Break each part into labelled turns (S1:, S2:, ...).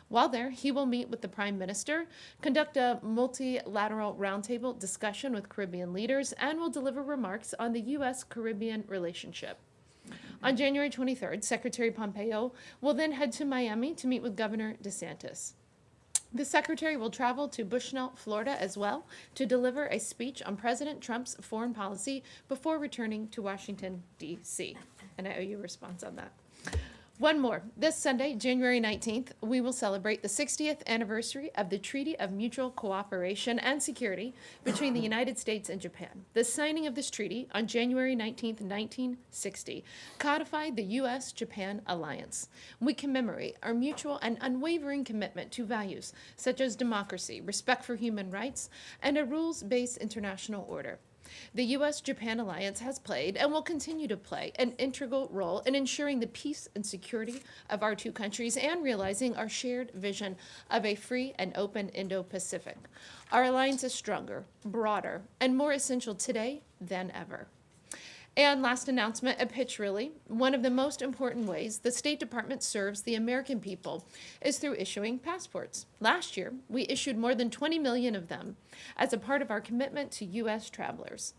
S1: While there, he will meet with the Prime Minister, conduct a multilateral roundtable discussion with Caribbean leaders, and will deliver remarks on the U.S.-Caribbean relationship. On January 23rd, Secretary Pompeo will then head to Miami to meet with Governor DeSantis. The secretary will travel to Bushnell, Florida as well to deliver a speech on President Trump's foreign policy before returning to Washington, D.C. And I owe you a response on that. One more. This Sunday, January 19th, we will celebrate the 60th anniversary of the Treaty of Mutual Cooperation and Security between the United States and Japan. The signing of this treaty on January 19th, 1960, codified the U.S.-Japan alliance. We commemorate our mutual and unwavering commitment to values such as democracy, respect for human rights, and a rules-based international order. The U.S.-Japan alliance has played and will continue to play an integral role in ensuring the peace and security of our two countries and realizing our shared vision of a free and open Indo-Pacific. Our alliance is stronger, broader, and more essential today than ever. And last announcement, a pitch really. One of the most important ways the State Department serves the American people is through issuing passports. Last year, we issued more than 20 million of them as a part of our commitment to U.S. travelers.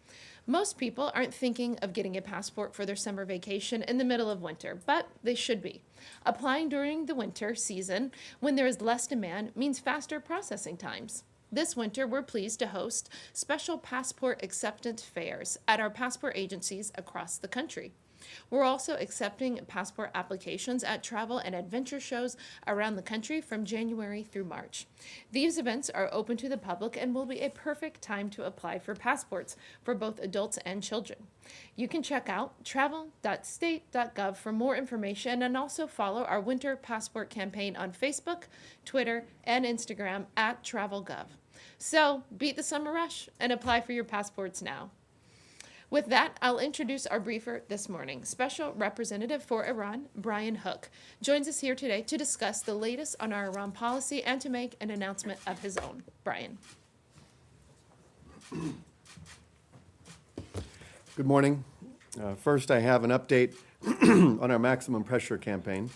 S1: Most people aren't thinking of getting a passport for their summer vacation in the middle of winter, but they should be. Applying during the winter season when there is less demand means faster processing times. This winter, we're pleased to host special passport acceptance fairs at our passport agencies across the country. We're also accepting passport applications at travel and adventure shows around the country from January through March. These events are open to the public and will be a perfect time to apply for passports for both adults and children. You can check out travel.state.gov for more information and also follow our winter passport campaign on Facebook, Twitter, and Instagram at TravelGov. So beat the summer rush and apply for your passports now. With that, I'll introduce our briefer this morning. Special Representative for Iran, Brian Hook, joins us here today to discuss the latest on our Iran policy and to make an announcement of his own. Brian.
S2: Good morning. First, I have an update on our maximum pressure campaign,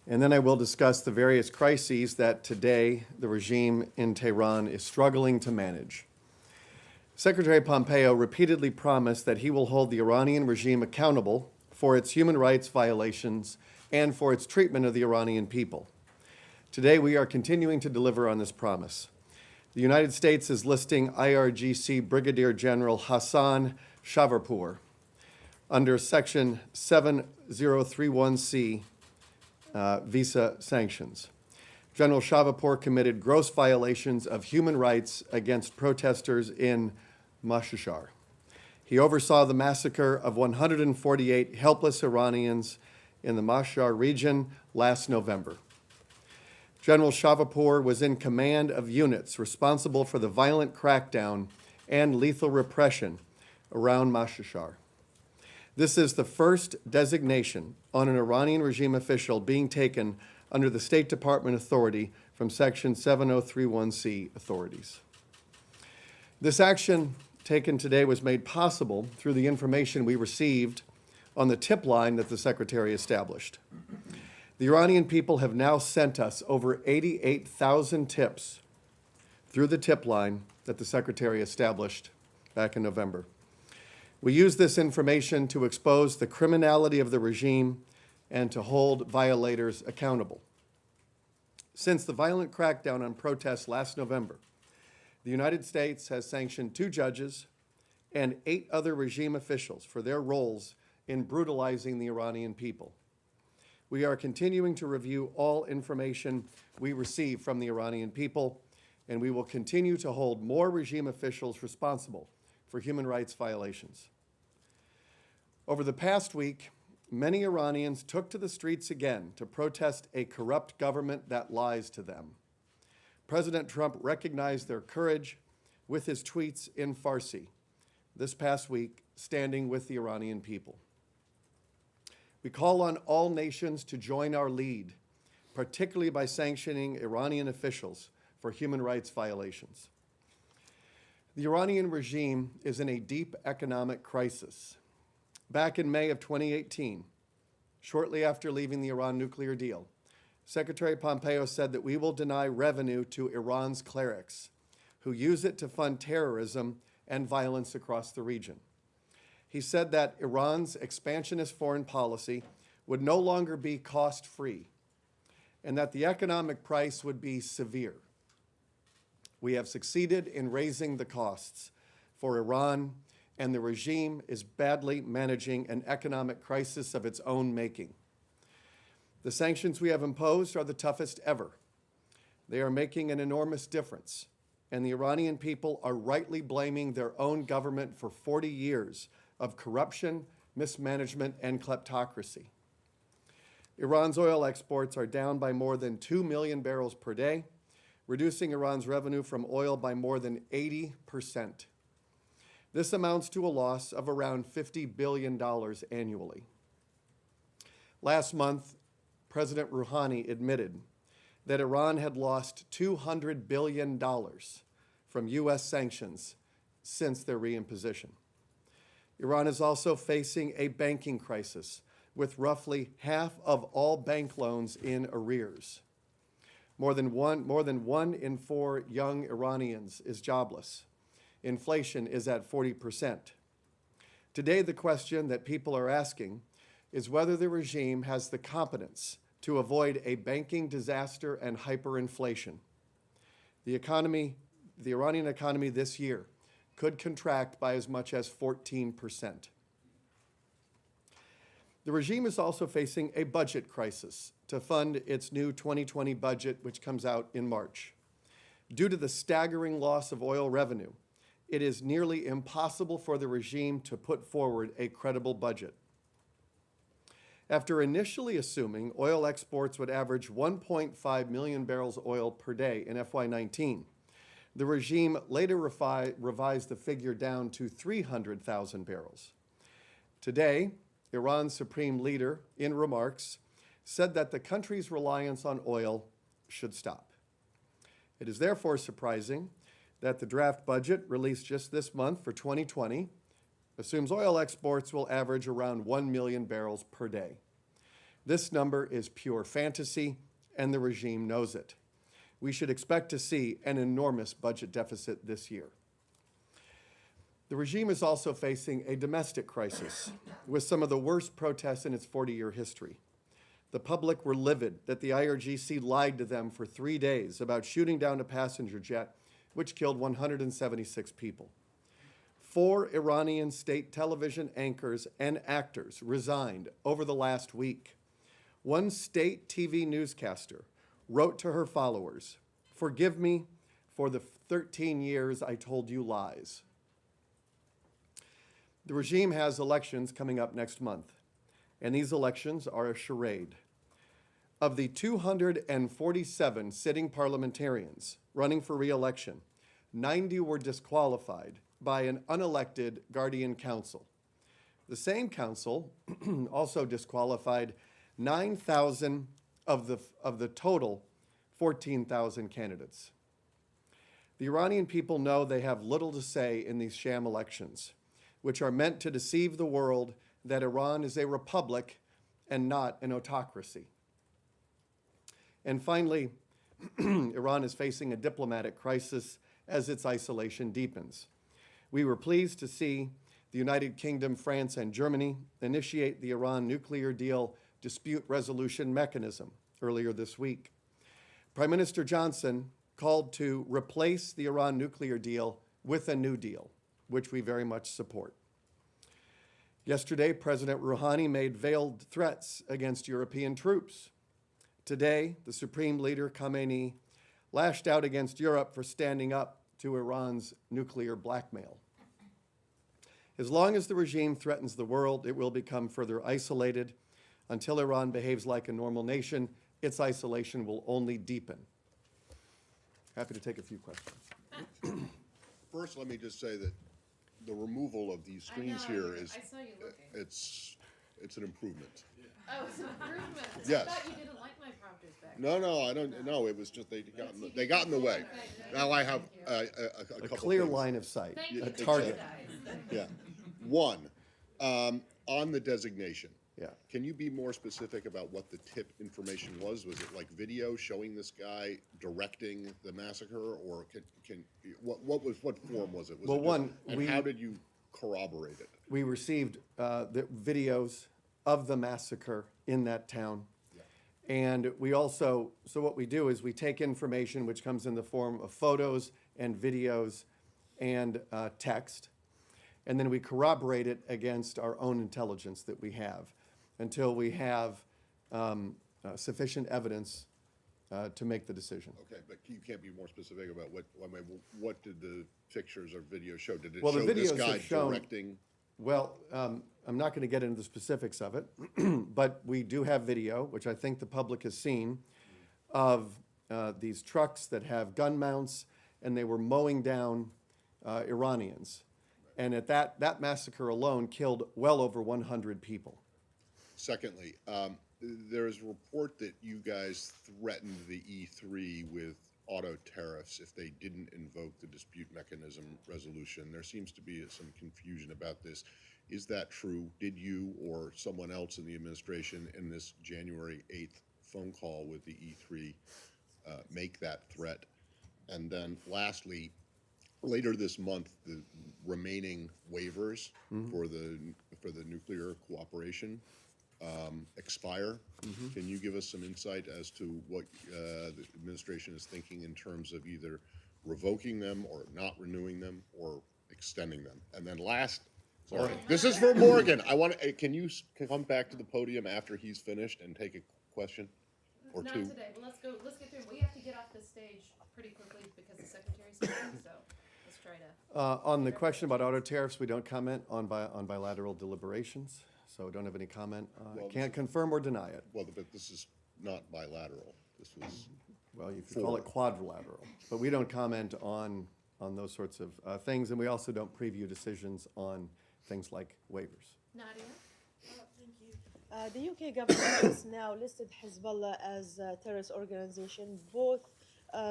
S2: and then I will discuss the various crises that today the regime in Tehran is struggling to manage. Secretary Pompeo repeatedly promised that he will hold the Iranian regime accountable for its human rights violations and for its treatment of the Iranian people. Today, we are continuing to deliver on this promise. The United States is listing IRGC Brigadier General Hassan Shavarpour under Section 7031C visa sanctions. General Shavarpour committed gross violations of human rights against protesters in Mashhad. He oversaw the massacre of 148 helpless Iranians in the Mashhad region last November. General Shavarpour was in command of units responsible for the violent crackdown and lethal repression around Mashhad. This is the first designation on an Iranian regime official being taken under the State Department authority from Section 7031C authorities. This action taken today was made possible through the information we received on the tip line that the Secretary established. The Iranian people have now sent us over 88,000 tips through the tip line that the Secretary established back in November. We use this information to expose the criminality of the regime and to hold violators accountable. Since the violent crackdown on protests last November, the United States has sanctioned 2 judges and 8 other regime officials for their roles in brutalizing the Iranian people. We are continuing to review all information we receive from the Iranian people, and we will continue to hold more regime officials responsible for human rights violations. Over the past week, many Iranians took to the streets again to protest a corrupt government that lies to them. President Trump recognized their courage with his tweets in Farsi this past week, standing with the Iranian people. We call on all nations to join our lead, particularly by sanctioning Iranian officials for human rights violations. The Iranian regime is in a deep economic crisis. Back in May of 2018, shortly after leaving the Iran nuclear deal, Secretary Pompeo said that we will deny revenue to Iran's clerics, who use it to fund terrorism and violence across the region. He said that Iran's expansionist foreign policy would no longer be cost-free, and that the economic price would be severe. We have succeeded in raising the costs for Iran, and the regime is badly managing an economic crisis of its own making. The sanctions we have imposed are the toughest ever. They are making an enormous difference, and the Iranian people are rightly blaming their own government for 40 years of corruption, mismanagement, and kleptocracy. Iran's oil exports are down by more than 2 million barrels per day, reducing Iran's revenue from oil by more than 80%. This amounts to a loss of around $50 billion annually. Last month, President Rouhani admitted that Iran had lost $200 billion from U.S. sanctions since their reimposition. Iran is also facing a banking crisis, with roughly half of all bank loans in arrears. More than one in 4 young Iranians is jobless. Inflation is at 40%. Today, the question that people are asking is whether the regime has the competence to avoid a banking disaster and hyperinflation. The Iranian economy this year could contract by as much as 14%. The regime is also facing a budget crisis to fund its new 2020 budget, which comes out in March. Due to the staggering loss of oil revenue, it is nearly impossible for the regime to put forward a credible budget. After initially assuming oil exports would average 1.5 million barrels of oil per day in FY19, the regime later revised the figure down to 300,000 barrels. Today, Iran's supreme leader, in remarks, said that the country's reliance on oil should stop. It is therefore surprising that the draft budget released just this month for 2020 assumes oil exports will average around 1 million barrels per day. This number is pure fantasy, and the regime knows it. We should expect to see an enormous budget deficit this year. The regime is also facing a domestic crisis with some of the worst protests in its 40-year history. The public were livid that the IRGC lied to them for 3 days about shooting down a passenger jet, which killed 176 people. 4 Iranian state television anchors and actors resigned over the last week. One state TV newscaster wrote to her followers, "Forgive me for the 13 years I told you lies." The regime has elections coming up next month, and these elections are a charade. Of the 247 sitting parliamentarians running for re-election, 90 were disqualified by an unelected guardian council. The same council also disqualified 9,000 of the total 14,000 candidates. The Iranian people know they have little to say in these sham elections, which are meant to deceive the world that Iran is a republic and not an autocracy. And finally, Iran is facing a diplomatic crisis as its isolation deepens. We were pleased to see the United Kingdom, France, and Germany initiate the Iran nuclear deal dispute resolution mechanism earlier this week. Prime Minister Johnson called to replace the Iran nuclear deal with a new deal, which we very much support. Yesterday, President Rouhani made veiled threats against European troops. Today, the Supreme Leader Khamenei lashed out against Europe for standing up to Iran's nuclear blackmail. As long as the regime threatens the world, it will become further isolated. Until Iran behaves like a normal nation, its isolation will only deepen. Happy to take a few questions.
S3: First, let me just say that the removal of these screens here is,
S1: I saw you looking.
S3: it's an improvement.
S1: Oh, it's an improvement.
S3: Yes.
S1: I thought you didn't like my prompters back
S3: No, I don't, no, it was just they got in the way. Now I have a
S2: A
S3: couple
S2: clear
S3: things.
S2: line of sight,
S1: Thank
S2: a
S1: you.
S2: target.
S3: Yeah. One, on the designation.
S2: Yeah.
S3: Can you be more specific about what the tip information was? Was it like video showing this guy directing the massacre, or what form was it? Was
S2: Well,
S3: it just-
S2: one,
S3: and how did you corroborate it?
S2: We received the videos of the massacre in that town.
S3: Yeah.
S2: And we also, so what we do is we take information which comes in the form of photos and videos and text, and then we corroborate it against our own intelligence that we have until we have sufficient evidence to make the decision.
S3: Okay, but you can't be more specific about what did the pictures or videos show? Did it
S2: Well, the
S3: show this
S2: videos
S3: guy
S2: have shown-
S3: directing?
S2: Well, I'm not going to get into the specifics of it, but we do have video, which I think the public has seen, of these trucks that have gun mounts, and they were mowing down Iranians. And at that massacre alone killed well over 100 people.
S3: Secondly, there is a report that you guys threatened the E3 with auto tariffs if they didn't invoke the dispute mechanism resolution. There seems to be some confusion about this. Is that true? Did you or someone else in the administration in this January 8th phone call with the E3 make that threat? And then lastly, later this month, the remaining waivers for the nuclear cooperation expire. Can you give us some insight as to what the administration is thinking in terms of either revoking them or not renewing them or extending them? And then sorry, this is for Morgan. Can you come back to the podium after he's finished and take a question or
S1: Not
S3: two?
S1: today, but let's get through. We have to get off the stage pretty quickly because the secretary's speaking, so let's try to.
S2: On the question about auto tariffs, we don't comment on bilateral deliberations, so we don't have any comment.
S3: Well,
S2: Can't confirm or deny it.
S3: Well, but this is not bilateral. This was
S2: Well, you could call it quadrilateral, but we don't comment on those sorts of things, and we also don't preview decisions on things like waivers.
S1: Nadia?
S4: Thank you. The UK government has now listed Hezbollah as a terrorist organization, both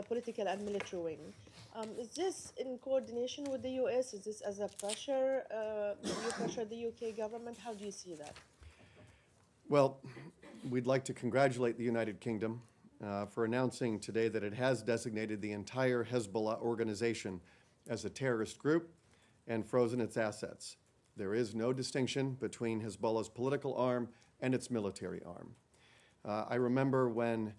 S4: political and military wing. Is this in coordination with the US? Is this as a pressure? You pressure the UK government? How do you see that?
S2: Well, we'd like to congratulate the United Kingdom for announcing today that it has designated the entire Hezbollah organization as a terrorist group and frozen its assets. There is no distinction between Hezbollah's political arm and its military arm. I remember when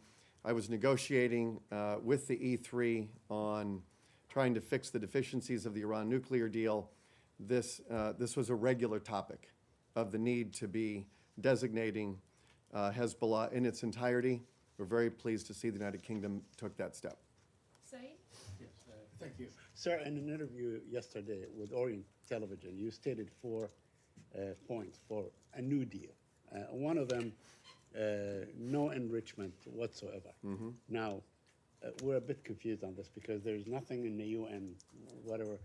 S2: I was negotiating with the E3 on trying to fix the deficiencies of the Iran nuclear deal, this was a regular topic of the need to be designating Hezbollah in its entirety. We're very pleased to see the United Kingdom took that step.
S1: Saeed?
S5: Yes, thank you. Sir, in an interview yesterday with Orient Television, you stated 4 points for a new deal. One of them, no enrichment whatsoever. Now, we're a bit confused on this because there's nothing in the UN, whatever,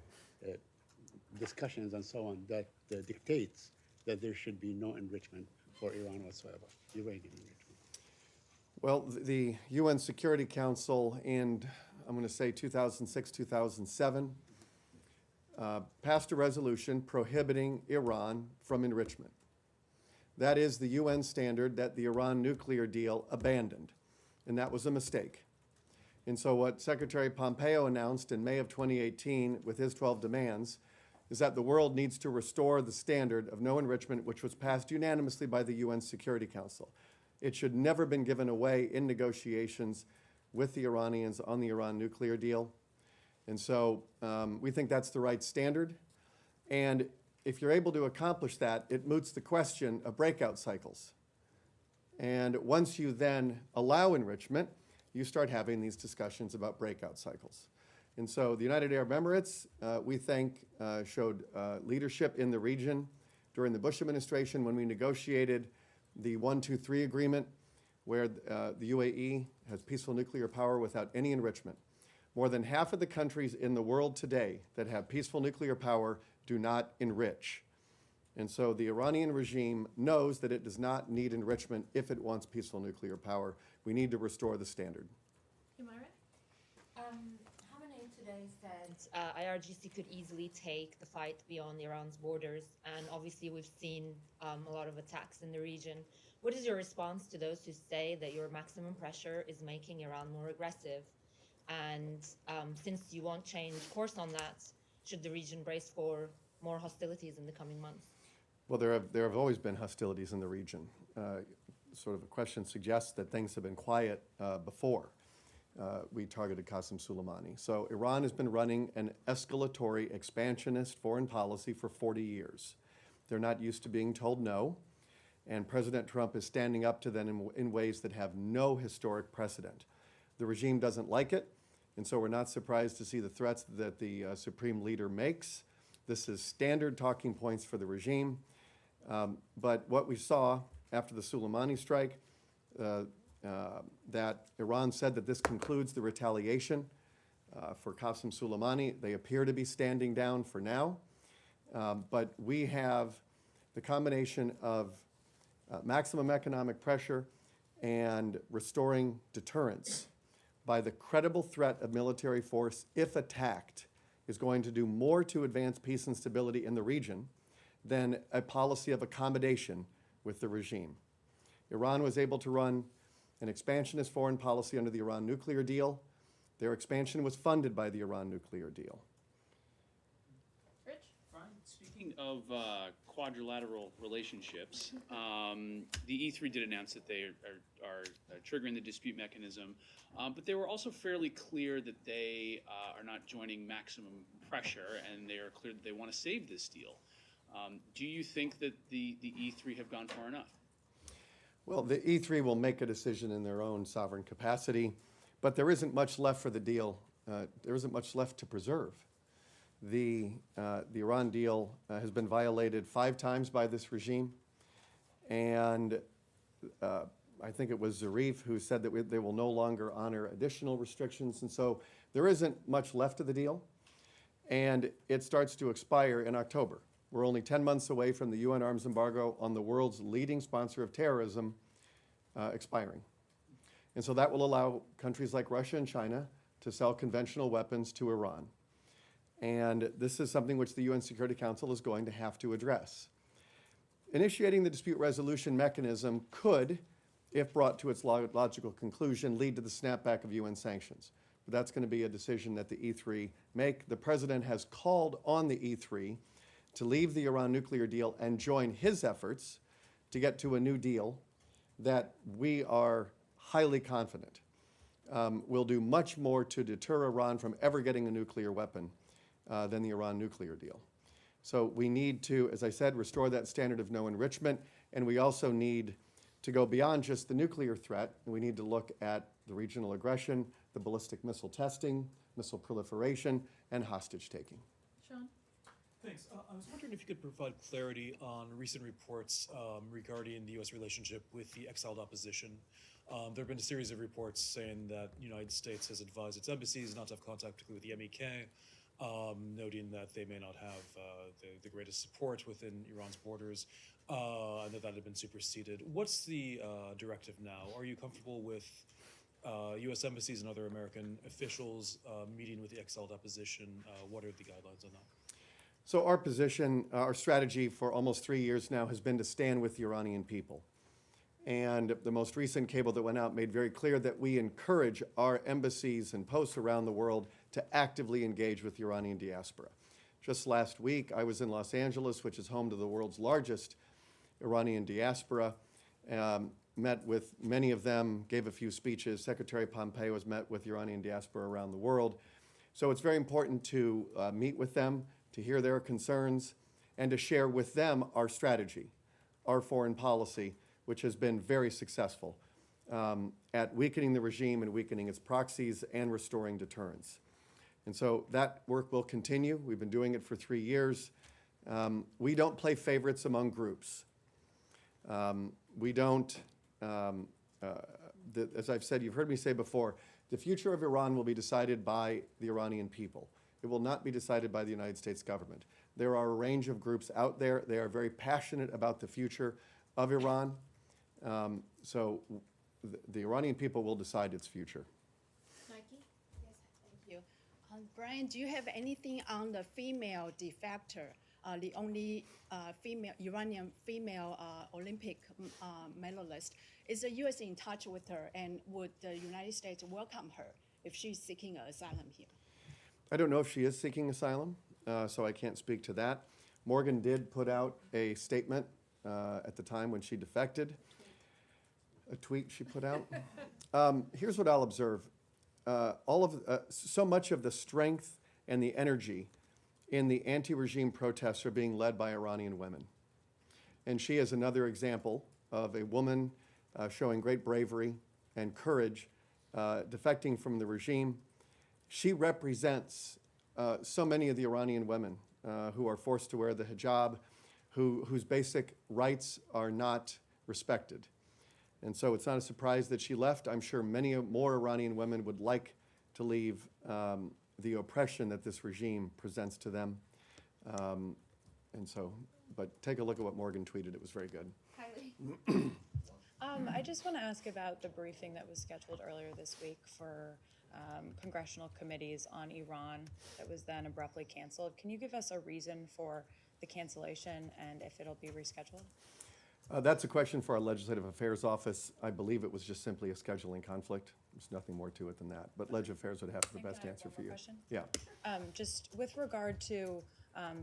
S5: discussions and so on, that dictates that there should be no enrichment for Iran whatsoever, uranium enrichment.
S2: Well, the UN Security Council in, I'm going to say 2006, 2007, passed a resolution prohibiting Iran from enrichment. That is the UN standard that the Iran nuclear deal abandoned, and that was a mistake. And so what Secretary Pompeo announced in May of 2018 with his 12 demands is that the world needs to restore the standard of no enrichment, which was passed unanimously by the UN Security Council. It should never have been given away in negotiations with the Iranians on the Iran nuclear deal. And so we think that's the right standard. And if you're able to accomplish that, it moots the question of breakout cycles. And once you then allow enrichment, you start having these discussions about breakout cycles. And so the United Arab Emirates, we think, showed leadership in the region during the Bush administration when we negotiated the 1-2-3 agreement, where the UAE has peaceful nuclear power without any enrichment. More than half of the countries in the world today that have peaceful nuclear power do not enrich. And so the Iranian regime knows that it does not need enrichment if it wants peaceful nuclear power. We need to restore the standard.
S1: Humaira?
S6: How many today said IRGC could easily take the fight beyond Iran's borders, and obviously we've seen a lot of attacks in the region. What is your response to those who say that your maximum pressure is making Iran more aggressive? And since you won't change course on that, should the region brace for more hostilities in the coming months?
S2: Well, there have always been hostilities in the region. Sort of a question suggests that things have been quiet before we targeted Qasem Soleimani. So Iran has been running an escalatory, expansionist foreign policy for 40 years. They're not used to being told no, and President Trump is standing up to them in ways that have no historic precedent. The regime doesn't like it, and so we're not surprised to see the threats that the Supreme Leader makes. This is standard talking points for the regime. But what we saw after the Soleimani strike, that Iran said that this concludes the retaliation for Qasem Soleimani. They appear to be standing down for now. But we have the combination of maximum economic pressure and restoring deterrence by the credible threat of military force, if attacked, is going to do more to advance peace and stability in the region than a policy of accommodation with the regime. Iran was able to run an expansionist foreign policy under the Iran nuclear deal. Their expansion was funded by the Iran nuclear deal.
S1: Rich?
S7: Brian, speaking of quadrilateral relationships, the E3 did announce that they are triggering the dispute mechanism, but they were also fairly clear that they are not joining maximum pressure, and they are clear that they want to save this deal. Do you think that the E3 have gone far enough?
S2: Well, the E3 will make a decision in their own sovereign capacity, but there isn't much left for the deal. There isn't much left to preserve. The Iran deal has been violated 5 times by this regime, and I think it was Zarif who said that they will no longer honor additional restrictions, and so there isn't much left of the deal, and it starts to expire in October. We're only 10 months away from the UN arms embargo on the world's leading sponsor of terrorism expiring. And so that will allow countries like Russia and China to sell conventional weapons to Iran. And this is something which the UN Security Council is going to have to address. Initiating the dispute resolution mechanism could, if brought to its logical conclusion, lead to the snapback of UN sanctions. But that's going to be a decision that the E3 make. The president has called on the E3 to leave the Iran nuclear deal and join his efforts to get to a new deal that we are highly confident will do much more to deter Iran from ever getting a nuclear weapon than the Iran nuclear deal. So we need to, as I said, restore that standard of no enrichment, and we also need to go beyond just the nuclear threat. We need to look at the regional aggression, the ballistic missile testing, missile proliferation, and hostage taking.
S1: Sean?
S8: Thanks. I was wondering if you could provide clarity on recent reports regarding the U.S. relationship with the exiled opposition. There have been a series of reports saying that the United States has advised its embassies not to have contact, particularly with the MEK, noting that they may not have the greatest support within Iran's borders, and that had been superseded. What's the directive now? Are you comfortable with U.S. embassies and other American officials meeting with the exiled opposition? What are the guidelines on that?
S2: So our position, our strategy for almost 3 years now has been to stand with the Iranian people. And the most recent cable that went out made very clear that we encourage our embassies and posts around the world to actively engage with the Iranian diaspora. Just last week, I was in Los Angeles, which is home to the world's largest Iranian diaspora, met with many of them, gave a few speeches. Secretary Pompeo has met with the Iranian diaspora around the world. So it's very important to meet with them, to hear their concerns, and to share with them our strategy, our foreign policy, which has been very successful at weakening the regime and weakening its proxies and restoring deterrence. And so that work will continue. We've been doing it for 3 years. We don't play favorites among groups. We don't, as I've said, you've heard me say before, the future of Iran will be decided by the Iranian people. It will not be decided by the United States government. There are a range of groups out there. They are very passionate about the future of Iran. So the Iranian people will decide its future.
S1: Nike?
S6: Yes, thank you.
S9: Brian, do you have anything on the female defector, the only Iranian female Olympic medalist? Is the U.S. in touch with her, and would the United States welcome her if she's seeking asylum here?
S2: I don't know if she is seeking asylum, so I can't speak to that. Morgan did put out a statement at the time when she defected, a tweet she put out. Here's what I'll observe. So much of the strength and the energy in the anti-regime protests are being led by Iranian women. And she is another example of a woman showing great bravery and courage, defecting from the regime. She represents so many of the Iranian women who are forced to wear the hijab, whose basic rights are not respected. And so it's not a surprise that she left. I'm sure many more Iranian women would like to leave the oppression that this regime presents to them. But take a look at what Morgan tweeted. It was very good.
S6: Kylie.
S10: I just want to ask about the briefing that was scheduled earlier this week for congressional committees on Iran that was then abruptly canceled. Can you give us a reason for the cancellation and if it'll be rescheduled?
S2: That's a question for our Legislative Affairs Office. I believe it was just simply a scheduling conflict. There's nothing more to it than that. But Leg Affairs would have the best
S10: Can I have
S2: answer
S10: one
S2: for
S10: more
S2: you.
S10: question?
S2: Yeah.
S10: Just with regard to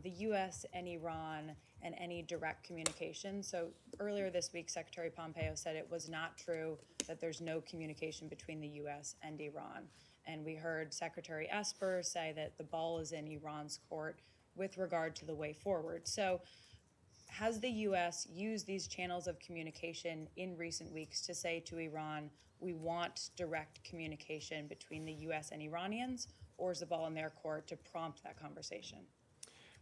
S10: the U.S. and Iran and any direct communication. So earlier this week, Secretary Pompeo said it was not true that there's no communication between the U.S. and Iran. And we heard Secretary Esper say that the ball is in Iran's court with regard to the way forward. So has the U.S. used these channels of communication in recent weeks to say to Iran, we want direct communication between the U.S. and Iranians, or is the ball in their court to prompt that conversation?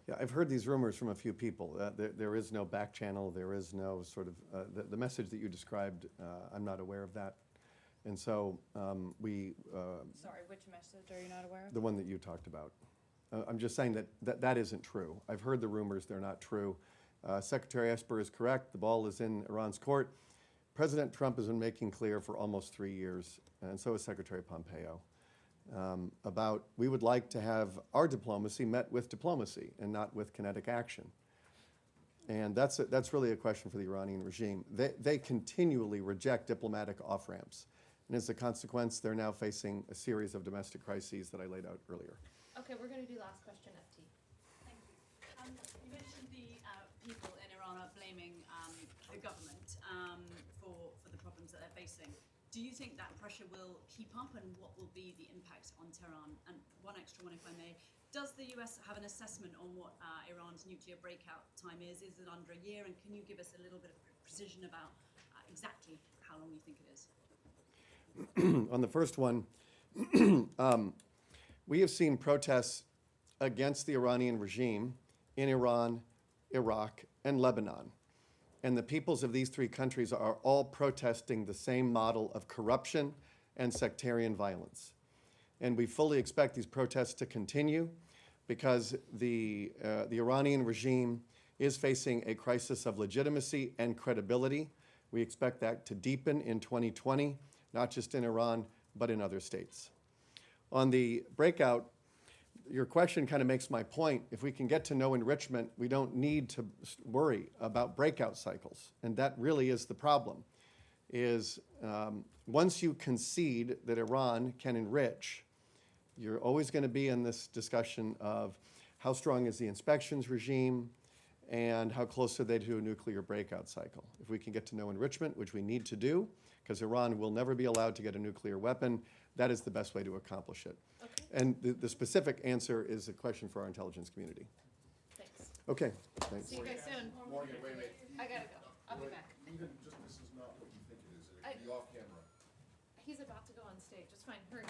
S2: Yeah, I've heard these rumors from a few people. There is no back channel. There is no sort of, the message that you described, I'm not aware of that. And so we...
S10: Sorry, which message are you not aware of?
S2: The one that you talked about. I'm just saying that isn't true. I've heard the rumors. They're not true. Secretary Esper is correct. The ball is in Iran's court. President Trump has been making clear for almost 3 years, and so has Secretary Pompeo, about we would like to have our diplomacy met with diplomacy and not with kinetic action. And that's really a question for the Iranian regime. They continually reject diplomatic off-ramps. And as a consequence, they're now facing a series of domestic crises that I laid out earlier.
S1: Okay, we're going to do last question, FT.
S11: Thank you. You mentioned the people in Iran are blaming the government for the problems that they're facing. Do you think that pressure will keep up, and what will be the impact on Tehran? And one extra one, if I may. Does the US have an assessment on what Iran's nuclear breakout time is? Is it under a year? And can you give us a little bit of precision about exactly how long you think it is?
S2: On the first one, we have seen protests against the Iranian regime in Iran, Iraq, and Lebanon. And the peoples of these three countries are all protesting the same model of corruption and sectarian violence. And we fully expect these protests to continue because the Iranian regime is facing a crisis of legitimacy and credibility. We expect that to deepen in 2020, not just in Iran, but in other states. On the breakout, your question kind of makes my point. If we can get to no enrichment, we don't need to worry about breakout cycles. And that really is the problem, is once you concede that Iran can enrich, you're always going to be in this discussion of how strong is the inspections regime and how close are they to a nuclear breakout cycle. If we can get to no enrichment, which we need to do, because Iran will never be allowed to get a nuclear weapon, that is the best way to accomplish it.
S1: Okay.
S2: And the specific answer is a question for our intelligence community.
S1: Thanks.
S2: Okay, thanks.
S1: See you guys soon.
S3: Morgan, wait.
S1: I gotta go. I'll be back.
S3: Even just this is not what you think it is.
S1: I-
S3: It'll be off camera.
S1: He's about to go on stage. It's fine. Hurry.